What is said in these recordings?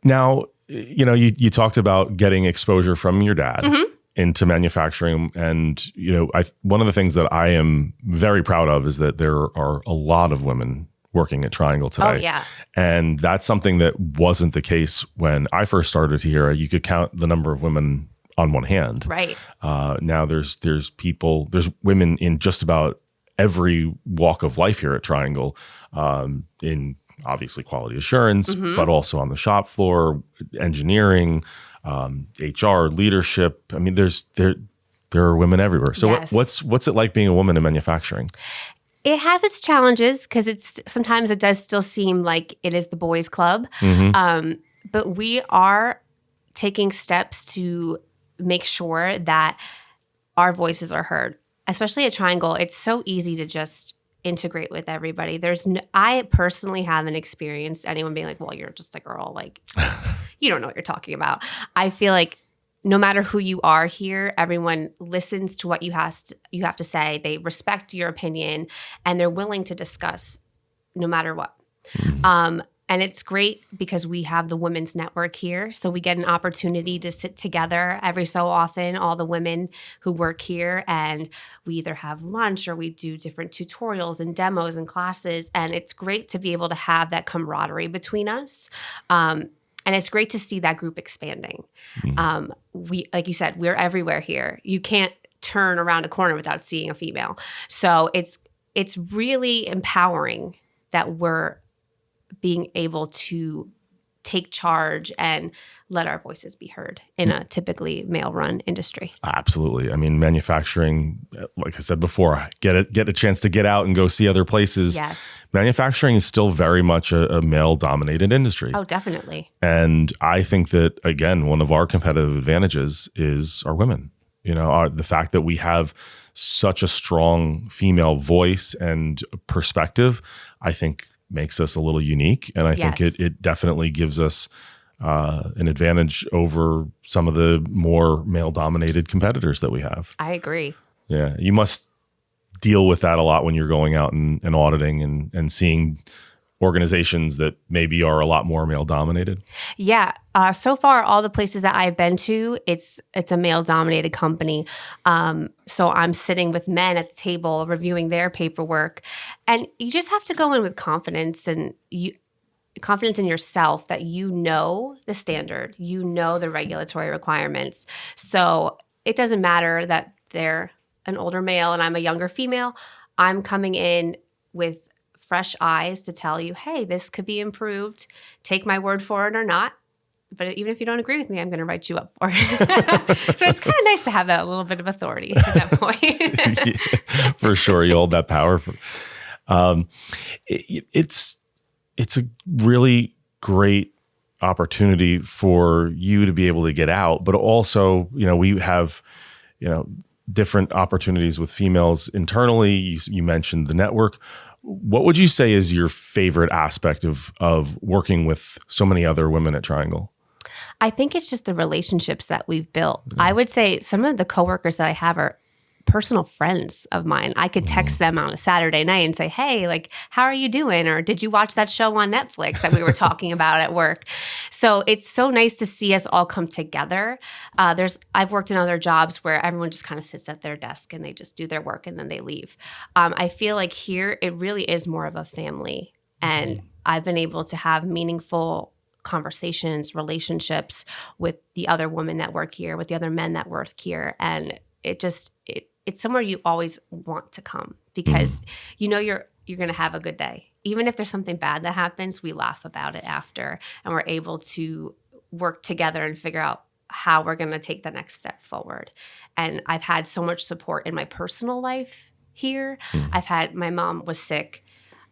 Now, you talked about getting exposure from your dad into manufacturing. And, one of the things that I am very proud of is that there are a lot of women working at Triangle today. Oh, yeah. And that's something that wasn't the case when I first started here. You could count the number of women on one hand. Right. Now there's women in just about every walk of life here at Triangle, in obviously quality assurance, but also on the shop floor, engineering, HR, leadership. I mean, there are women everywhere. So yes. what's it like being a woman in manufacturing? It has its challenges because sometimes it does still seem like it is the boys' club. But we are taking steps to make sure that our voices are heard, especially at Triangle. It's so easy to just integrate with everybody. I personally haven't experienced anyone being like, well, you're just a girl. Like, you don't know what you're talking about. I feel like no matter who you are here, everyone listens to what you have to say. They respect your opinion, and they're willing to discuss no matter what. And it's great because we have the women's network here. So we get an opportunity to sit together every so often, all the women who work here, and we either have lunch or we do different tutorials and demos and classes. And it's great to be able to have that camaraderie between us. And it's great to see that group expanding. We, like you said, we're everywhere here. You can't turn around a corner without seeing a female. So it's really empowering that we're being able to take charge and let our voices be heard in a typically male-run industry. Absolutely. I mean, manufacturing, like I said before, get a chance to get out and go see other places. Yes. Manufacturing is still very much a male-dominated industry. Oh, definitely. And I think that, again, one of our competitive advantages is our women. The fact that we have such a strong female voice and perspective, I think makes us a little unique. And I think it definitely gives us an advantage over some of the more male-dominated competitors that we have. I agree. Yeah. You must deal with that a lot when you're going out and auditing and seeing organizations that maybe are a lot more male-dominated. Yeah. So far, all the places that I've been to, it's a male-dominated company. So I'm sitting with men at the table reviewing their paperwork. And you just have to go in with confidence and confidence in yourself that you know the standard, you know the regulatory requirements. So it doesn't matter that they're an older male and I'm a younger female. I'm coming in with fresh eyes to tell you, hey, this could be improved. Take my word for it or not. But even if you don't agree with me, I'm going to write you up for it. So it's kind of nice to have that little bit of authority at that point. Yeah, for sure. You hold that power. It's a really great opportunity for you to be able to get out, but also, we have, different opportunities with females internally. You mentioned the network. What would you say is your favorite aspect of working with so many other women at Triangle? I think it's just the relationships that we've built. Yeah. I would say some of the coworkers that I have are personal friends of mine. I could text them on a Saturday night and say, hey, like, how are you doing? Or did you watch that show on Netflix that we were talking about at work? So it's so nice to see us all come together. I've worked in other jobs where everyone just kind of sits at their desk and they just do their work and then they leave. I feel like here it really is more of a family. And I've been able to have meaningful conversations, relationships with the other women that work here, with the other men that work here. And it's somewhere you always want to come because you're going to have a good day. Even if there's something bad that happens, we laugh about it after and we're able to work together and figure out how we're going to take the next step forward. And I've had so much support in my personal life here. My mom was sick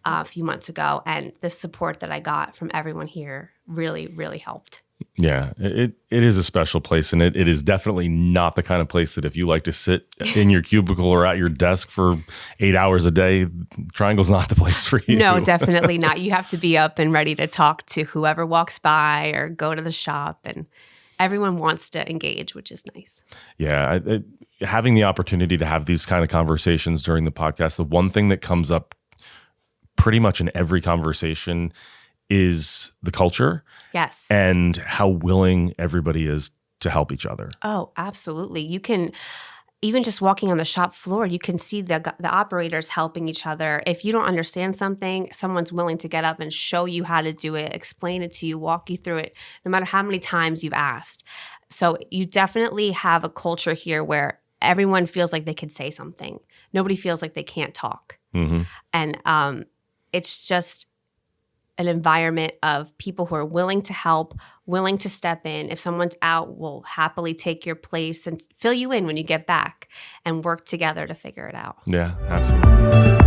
a few months ago, and the support that I got from everyone here really, really helped. Yeah, it is a special place, and it is definitely not the kind of place that if you like to sit in your cubicle or at your desk for 8 hours a day, Triangle's not the place for you. No, definitely not. You have to be up and ready to talk to whoever walks by or go to the shop, and everyone wants to engage, which is nice. Yeah, having the opportunity to have these kind of conversations during the podcast, the one thing that comes up pretty much in every conversation is the culture Yes. and how willing everybody is to help each other. Oh, absolutely. You can, even just walking on the shop floor, you can see the operators helping each other. If you don't understand something, someone's willing to get up and show you how to do it, explain it to you, walk you through it, no matter how many times you've asked. So you definitely have a culture here where everyone feels like they can say something. Nobody feels like they can't talk. And it's just an environment of people who are willing to help, willing to step in. If someone's out, will happily take your place and fill you in when you get back and work together to figure it out. Yeah, absolutely.